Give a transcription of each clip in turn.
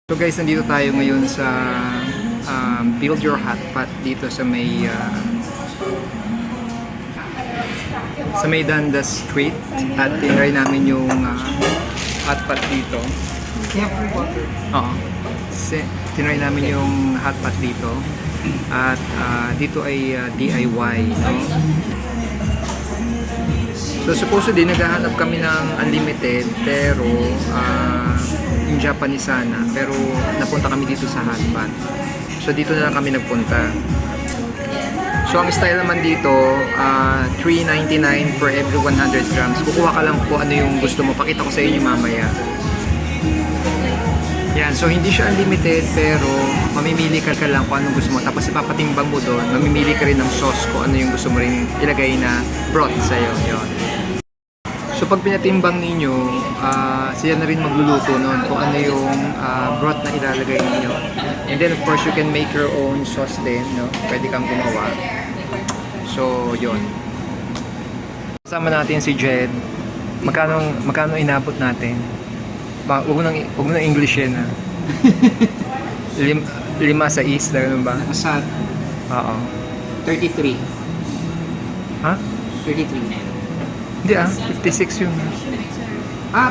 So guys, nandito tayo ngayon sa Build Your Hot Pot dito sa may Dundas Street at tinry namin yung hot pot dito. Oo. Tinry namin yung hot pot dito at dito ay DIY, no? So supposedly naghahanap kami ng unlimited pero yung Japanese sana, pero napunta kami dito sa hot pot. So dito na lang kami nagpunta. So ang style naman dito, $3.99 for every 100 grams. Kukuha ka lang kung ano yung gusto mo. Pakita ko sa inyo mamaya. Yan, so hindi siya unlimited pero mamimili ka lang kung anong gusto mo. Tapos ipapatimbang mo doon, mamimili ka rin ng sauce kung ano yung gusto mo rin ilagay na broth sa'yo. Yun. So pag pinatimbang ninyo, sila na rin magluluto nun kung ano yung broth na ilalagay ninyo. And then of course you can make your own sauce din, no? Pwede kang gumawa. So yun. Kasama natin si Jed. Magkano inabot natin? Huwag mo nang English yan, ha? 5 sa east, ganun ba? Sa Oo. 33. Ha? 33. Hindi 56 yun.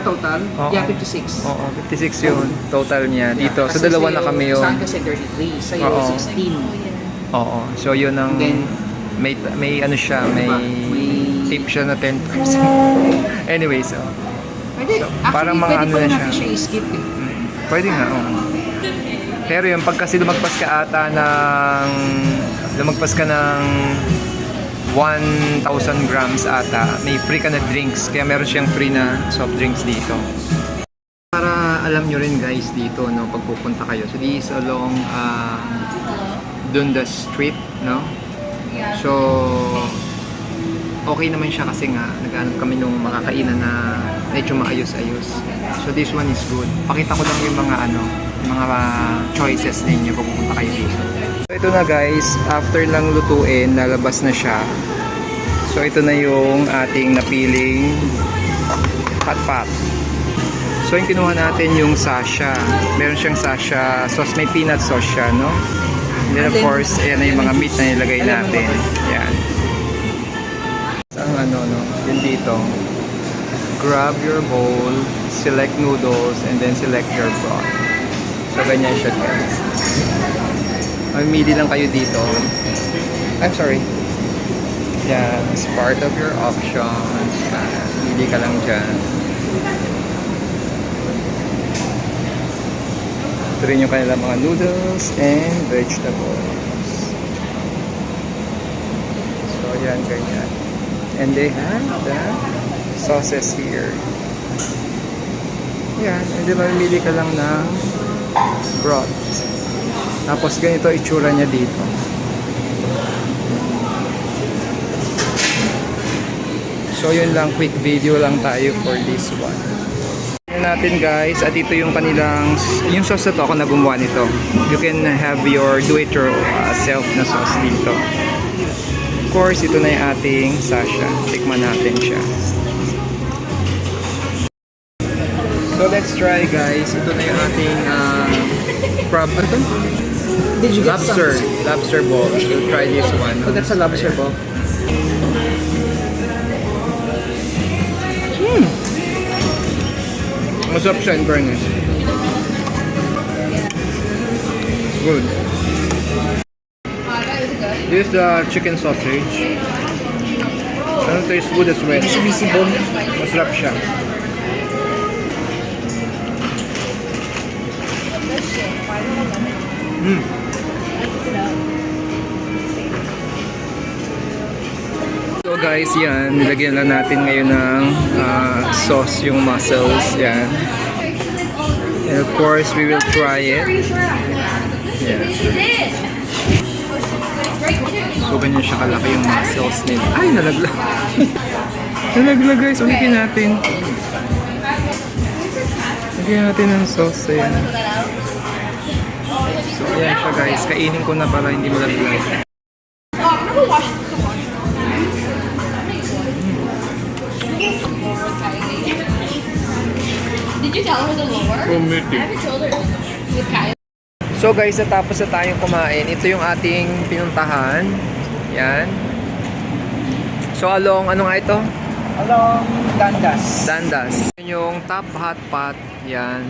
Total? Oo. Yeah, 56. Oo, 56 yun. Total niya. Dito, sa dalawa na kami yun. Saan kasi 33? Sa'yo Oo. 16. Oo. So yun ang Then, may ano siya, may tip siya na 10%. Anyway, so Pwede, So, actually, parang mga pwede ano pa na natin siya. siya i-skip eh. pwede nga, oo. Pero yun, pag kasi lumagpas ka ng 1,000 grams ata, may free ka na drinks. Kaya meron siyang free na soft drinks dito. Para alam nyo rin guys dito, no, pag pupunta kayo. So this is along Dundas Street, no? So okay naman siya kasi nga naghanap kami nung makakainan na medyo maayos-ayos. So this one is good. Pakita ko lang yung mga choices ninyo kung pupunta kayo dito. So ito na guys, after lang lutuin, nalabas na siya. So ito na yung ating napiling hot pot. So yung kinuha natin yung sasha. Meron siyang sasha sauce, may peanut sauce siya, no? And then of course, ayan na yung mga meat na nilagay natin. Yan. Ang yun dito. Grab your bowl, select noodles, and then select your broth. So ganyan siya guys. Mamili lang kayo dito. I'm sorry. Yan, it's part of your options. Pili ka lang dyan. Ito rin yung kanilang mga noodles and vegetables. So yan, ganyan. And they have the sauces here. Yan, and then mamili ka lang ng broth. Tapos ganito itsura niya dito. So yun lang, quick video lang tayo for this one. Tignan natin guys, at ito yung kanilang, yung sauce na to, ako na gumawa nito. You can have your do-it-yourself na sauce dito. Of course, ito na yung ating sasha. Tikman natin siya. So let's try guys. Ito na yung ating crab. Ano ito? Did you get Lobster. some? Lobster ball. We'll try this one. Oh, that's a lobster ball. Masarap siya in fairness. Good. This is the chicken sausage. Ano tastes good as well. Bisi-bisi-bone. Masarap siya. So guys, yan. Nilagyan lang natin ngayon ng sauce yung mussels. Yan. And of course, we will try it. Yan. So ganyan siya kalaki yung mussels nila. Ay, nalaglag. Nalaglag guys. Ulitin natin. Lagyan natin ng sauce. Ayan. So ayan siya guys. Kainin ko na para hindi malaglag. Did you tell her the lower? Committee. I haven't told her. With kain. So guys, natapos na tayong kumain. Ito yung ating pinuntahan. Yan. So along, ano nga ito? Along Dandas. Dandas. Yun yung top hot pot. Yan.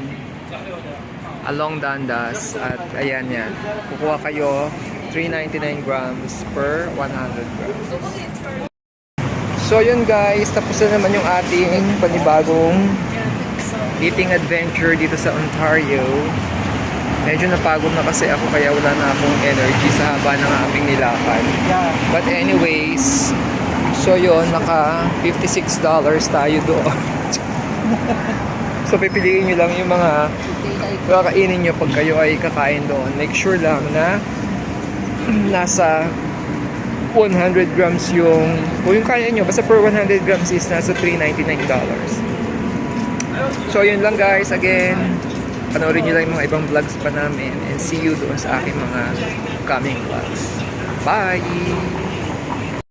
Along Dandas. At ayan yan. Kukuha kayo 399 grams per 100 grams. So yun guys, tapos na naman yung ating panibagong eating adventure dito sa Ontario. Medyo napagod na kasi ako kaya wala na akong energy sa haba ng aming nilakad. Yeah. But anyways, so yun, naka $56 tayo doon. So pipiliin nyo lang yung mga kakainin nyo pag kayo ay kakain doon. Make sure lang na nasa 100 grams yung, o yung kaya nyo, basta per 100 grams is nasa $399. So yun lang guys, again, panoorin nyo lang yung mga ibang vlogs pa namin and see you doon sa aking mga coming vlogs. Bye!